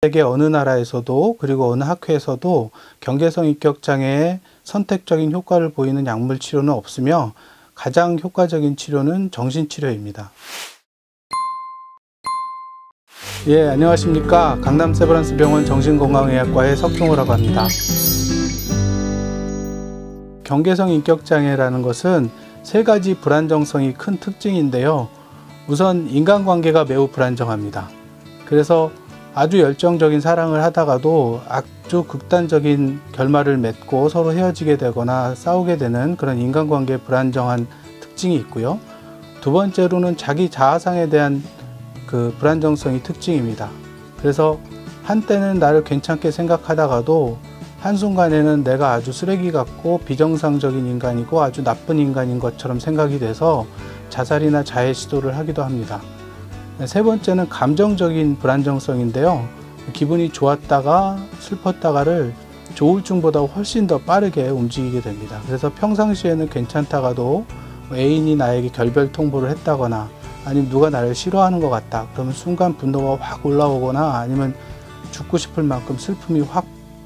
세계 어느 나라에서도 그리고 어느 학회에서도 경계성 인격장애에 선택적인 효과를 보이는 약물 치료는 없으며 가장 효과적인 치료는 정신치료입니다. 예, 안녕하십니까. 강남 세브란스 병원 정신건강의학과의 석종호라고 합니다. 경계성 인격장애라는 것은 세 가지 불안정성이 큰 특징인데요. 우선 인간관계가 매우 불안정합니다. 그래서 아주 열정적인 사랑을 하다가도 아주 극단적인 결말을 맺고 서로 헤어지게 되거나 싸우게 되는 그런 인간관계의 불안정한 특징이 있고요. 두 번째로는 자기 자아상에 대한 그 불안정성이 특징입니다. 그래서 한때는 나를 괜찮게 생각하다가도 한순간에는 내가 아주 쓰레기 같고 비정상적인 인간이고 아주 나쁜 인간인 것처럼 생각이 돼서 자살이나 자해 시도를 하기도 합니다. 세 번째는 감정적인 불안정성인데요. 기분이 좋았다가 슬펐다가를 조울증보다 훨씬 더 빠르게 움직이게 됩니다. 그래서 평상시에는 괜찮다가도 애인이 나에게 결별 통보를 했다거나 아니면 누가 나를 싫어하는 것 같다. 그러면 순간 분노가 확 올라오거나 아니면 죽고 싶을 만큼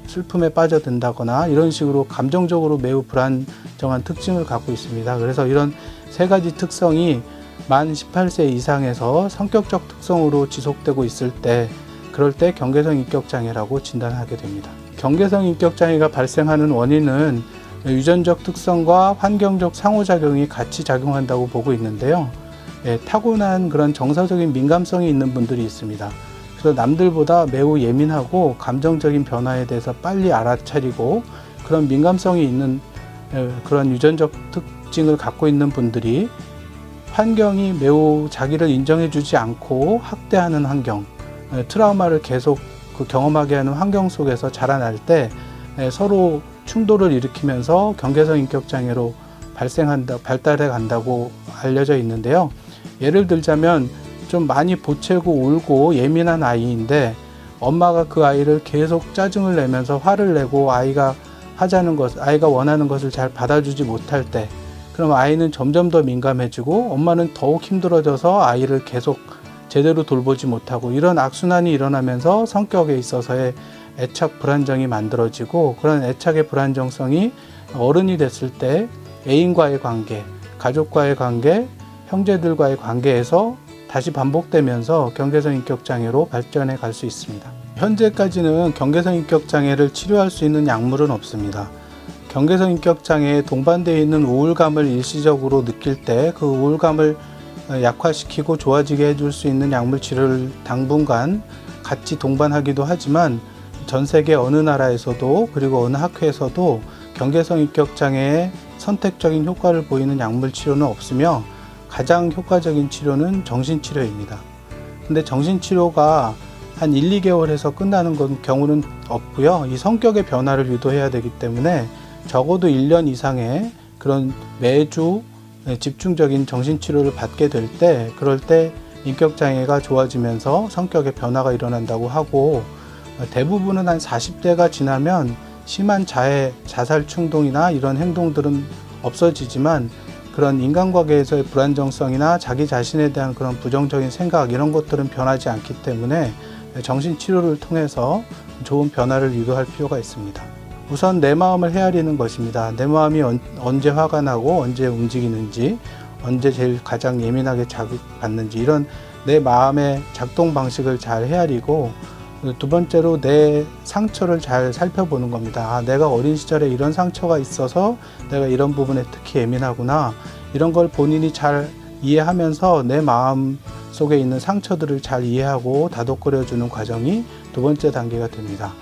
슬픔에 빠져든다거나 이런 식으로 감정적으로 매우 불안정한 특징을 갖고 있습니다. 그래서 이런 세 가지 특성이 만 18세 이상에서 성격적 특성으로 지속되고 있을 때 그럴 때 경계성 인격장애라고 진단하게 됩니다. 경계성 인격장애가 발생하는 원인은 유전적 특성과 환경적 상호작용이 같이 작용한다고 보고 있는데요. 타고난 그런 정서적인 민감성이 있는 분들이 있습니다. 그래서 남들보다 매우 예민하고 감정적인 변화에 대해서 빨리 알아차리고 그런 민감성이 있는 그런 유전적 특징을 갖고 있는 분들이 환경이 매우 자기를 인정해주지 않고 학대하는 환경, 트라우마를 계속 경험하게 하는 환경 속에서 자라날 때 서로 충돌을 일으키면서 경계성 인격장애로 발달해 간다고 알려져 있는데요. 예를 들자면 좀 많이 보채고 울고 예민한 아이인데 엄마가 그 아이를 계속 짜증을 내면서 화를 내고 아이가 원하는 것을 잘 받아주지 못할 때 그럼 아이는 점점 더 민감해지고 엄마는 더욱 힘들어져서 아이를 계속 제대로 돌보지 못하고 이런 악순환이 일어나면서 성격에 있어서의 애착 불안정이 만들어지고 그런 애착의 불안정성이 어른이 됐을 때 애인과의 관계, 가족과의 관계, 형제들과의 관계에서 다시 반복되면서 경계성 인격장애로 발전해 갈 수 있습니다. 현재까지는 경계성 인격장애를 치료할 수 있는 약물은 없습니다. 경계성 인격장애에 동반되어 있는 우울감을 일시적으로 느낄 때 그 우울감을 약화시키고 좋아지게 해줄 수 있는 약물 치료를 당분간 같이 동반하기도 하지만 전 세계 어느 나라에서도 그리고 어느 학회에서도 경계성 인격장애에 선택적인 효과를 보이는 약물 치료는 없으며 가장 효과적인 치료는 정신치료입니다. 근데 정신치료가 한 1, 2개월에서 끝나는 경우는 없고요. 이 성격의 변화를 유도해야 되기 때문에 적어도 1년 이상의 그런 매주 집중적인 정신치료를 받게 될 때 그럴 때 인격장애가 좋아지면서 성격의 변화가 일어난다고 하고 대부분은 한 40대가 지나면 심한 자살 충동이나 이런 행동들은 없어지지만 그런 인간관계에서의 불안정성이나 자기 자신에 대한 그런 부정적인 생각 이런 것들은 변하지 않기 때문에 정신치료를 통해서 좋은 변화를 유도할 필요가 있습니다. 우선 내 마음을 헤아리는 것입니다. 내 마음이 언제 화가 나고 언제 움직이는지 언제 제일 가장 예민하게 자극받는지 이런 내 마음의 작동 방식을 잘 헤아리고 두 번째로 내 상처를 잘 살펴보는 겁니다. 내가 어린 시절에 이런 상처가 있어서 내가 이런 부분에 특히 예민하구나 이런 걸 본인이 잘 이해하면서 내 마음 속에 있는 상처들을 잘 이해하고 다독거려주는 과정이 두 번째 단계가 됩니다.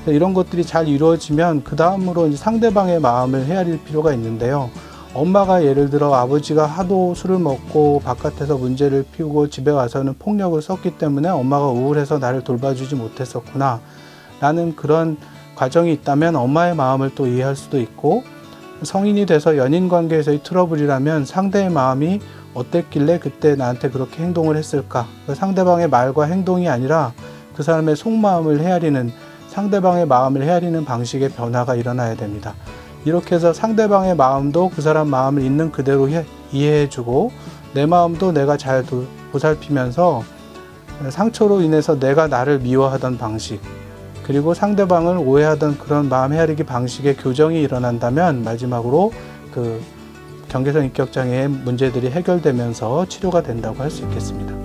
이런 것들이 잘 이루어지면 그 다음으로 이제 상대방의 마음을 헤아릴 필요가 있는데요. 엄마가 예를 들어 아버지가 하도 술을 먹고 바깥에서 문제를 피우고 집에 와서는 폭력을 썼기 때문에 엄마가 우울해서 나를 돌봐주지 못했었구나 라는 그런 과정이 있다면 엄마의 마음을 또 이해할 수도 있고 성인이 돼서 연인관계에서의 트러블이라면 상대의 마음이 어땠길래 그때 나한테 그렇게 행동을 했을까 상대방의 말과 행동이 아니라 그 사람의 속마음을 헤아리는 상대방의 마음을 헤아리는 방식의 변화가 일어나야 됩니다. 이렇게 해서 상대방의 마음도 그 사람 마음을 있는 그대로 이해해주고 내 마음도 내가 잘 보살피면서 상처로 인해서 내가 나를 미워하던 방식, 그리고 상대방을 오해하던 그런 마음 헤아리기 방식의 교정이 일어난다면 마지막으로 그 경계성 인격장애의 문제들이 해결되면서 치료가 된다고 할 수 있겠습니다.